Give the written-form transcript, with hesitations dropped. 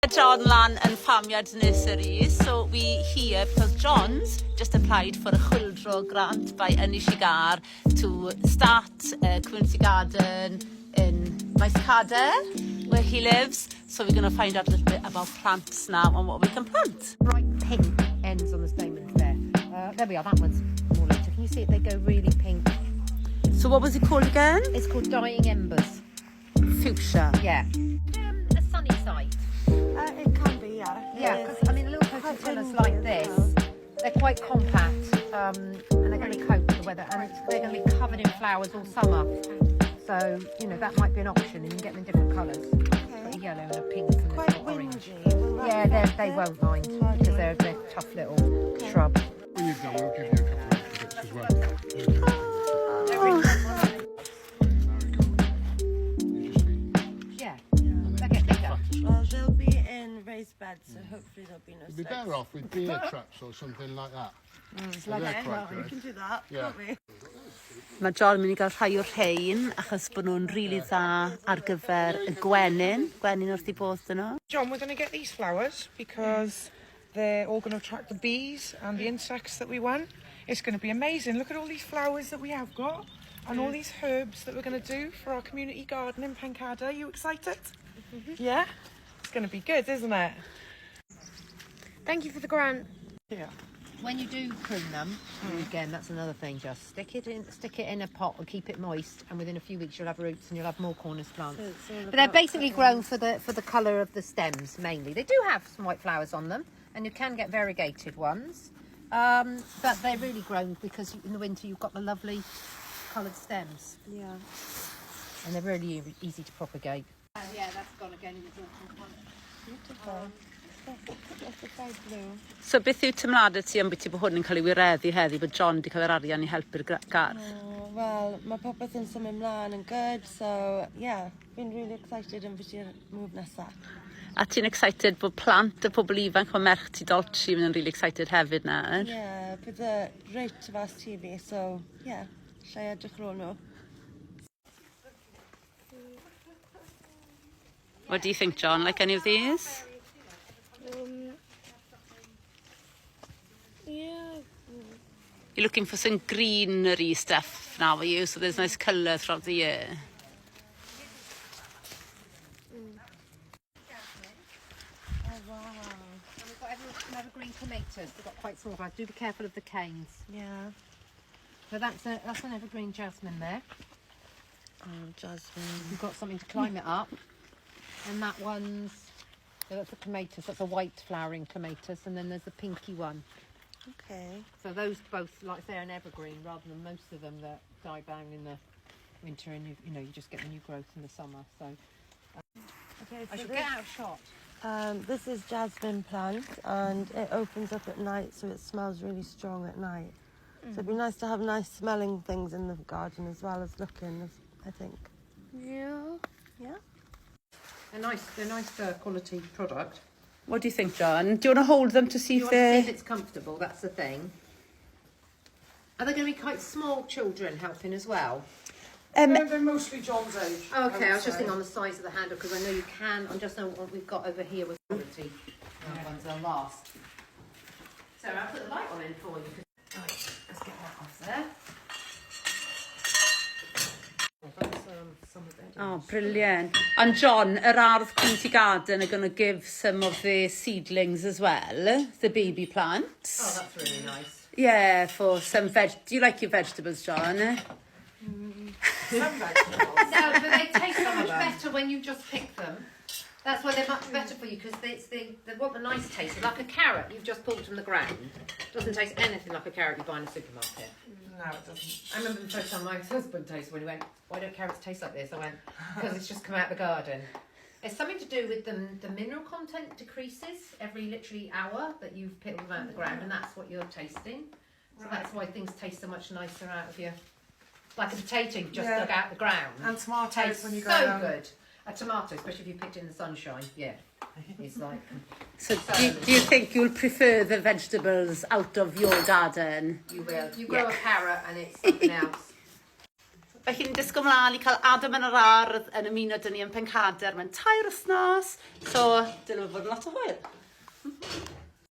John lan and Farmyard Nursery. So we here because John's just applied for a Chwyldro grant by Ynni to start a community garden in Pencader, where he lives. So we're going to find out a little bit about plants now and what we can plant. Bright pink ends on the stamens there. There we are, that one's more later. Can you see it? They go really pink. So what was it called again? It's called Dying Embers. Fuchsia. Yeah. A sunny side. It can be, yeah. Yeah, because I mean, little potatoes like this, they're quite compact, and they're going to cope with the weather, and they're going to be covered in flowers all summer. So, you know, that might be an option, and you can get them in different colours. Got a yellow and a pink and Quite a orange. windy. Yeah, they won't mind, because they're a tough little shrub. When you've done, we'll give you a couple of bits as well. Yeah, they get bigger. Well, they'll be in raised beds, so hopefully there'll be no You'd be snakes. better off with deer traps or something like that. So like they're that. quite Well, we good. can do that, Yeah. can't we? Mae John yn mynd i gael rhai o'r rhain achos bod nhw'n rili dda ar gyfer y gwenyn. Gwenyn wrth I bodd dyn nhw. John, we're going to get these flowers because they're all going to attract the bees and the insects that we want. It's going to be amazing. Look at all these flowers that we have got and all these herbs that we're going to do for our community garden in Pencader. Are you excited? Yeah? It's going to be good, isn't it? Thank you for the grant. Yeah. When you do prune them, again, that's another thing, just stick it in a pot and keep it moist, and within a few weeks you'll have roots and you'll have more cornice plants. But they're basically grown for the colour of the stems mainly. They do have some white flowers on them, and you can get variegated ones, but they're really grown because in the winter you've got the lovely coloured stems. Yeah. And they're really easy to propagate. Yeah, that's gone again in the autumn. Beautiful. That's a very blue. So beth yw tymlad ti am beth bod hwn yn cael ei wireddu heddi bod John wedi cael yr arian I helpu'r gardd? Oh, well, mae popeth yn symud mlaen yn good, so yeah, been really excited yn beth i'r move nesaf. A ti'n excited bod plant y pobl ifanc o merch ti dolci yn really excited hefyd nawr? Yeah, bydd y reit fas TV, so yeah, lle edrych ar ôl nhw. What do you think, John? Like any of these? Yeah. You're looking for some greenery stuff now, are you? So there's nice colour throughout the year. Oh, wow. And we've got evergreen clematis. They've got quite small flowers. Do be careful of the canes. Yeah. So that's an evergreen jasmine there. Oh, jasmine. You've got something to climb it up. And that one's, so that's a clematis, that's a white flowering clematis, and then there's a pinky one. Okay. So those both, like they're an evergreen, rather than most of them that die down in the winter, and you know, you just get the new growth in the summer. So Okay, I so should get out of shot. this is jasmine plant, and it opens up at night, so it smells really strong at night. So it'd be nice to have nice smelling things in the garden as well as looking, I think. Yeah. Yeah? They're nice quality product. What do you think, John? Do you want to hold them to see You if want to see they're... if it's comfortable, that's the thing. Are they going to be quite small children helping as well? They're mostly John's age. Okay, I was just thinking on the size of the handle, because I know you can, I just know what we've got over here with quality. That ones will last. So I'll put the light on in for you. Right, let's get that off there. Oh, brilliant. And John, yr ardd community garden are going to give some of the seedlings as well, the baby plants. Oh, that's really nice. Yeah, for some veg... Do you like your vegetables, John? Some vegetables. No, but they taste so much better when you just pick them. That's why they're much better for you, because they want the nice taste. They're like a carrot you've just pulled from the ground. Doesn't taste anything like a carrot you buy in a supermarket. No, it doesn't. I remember the first time my husband tasted when he went, "Why don't carrots taste like this?" I went, "Because it's just come out of the garden." It's something to do with the mineral content decreases every literally hour that you've picked them out of the ground, and that's what you're tasting. So that's why things taste so much nicer out of your, like a potato you just dug out of the ground. And tomatoes Tastes when you go so down. good. A tomato, especially if you picked it in the sunshine, yeah, it's like. So do you think you'll prefer the vegetables out of your garden? You will. You grow a carrot and it's something else. Felly ni'n disgwyl mlaen i cael Adam yn yr ardd yn ymuno dyn ni yn Pencader mewn 2 wythnos. So, dylai fod yn lot o hwyl.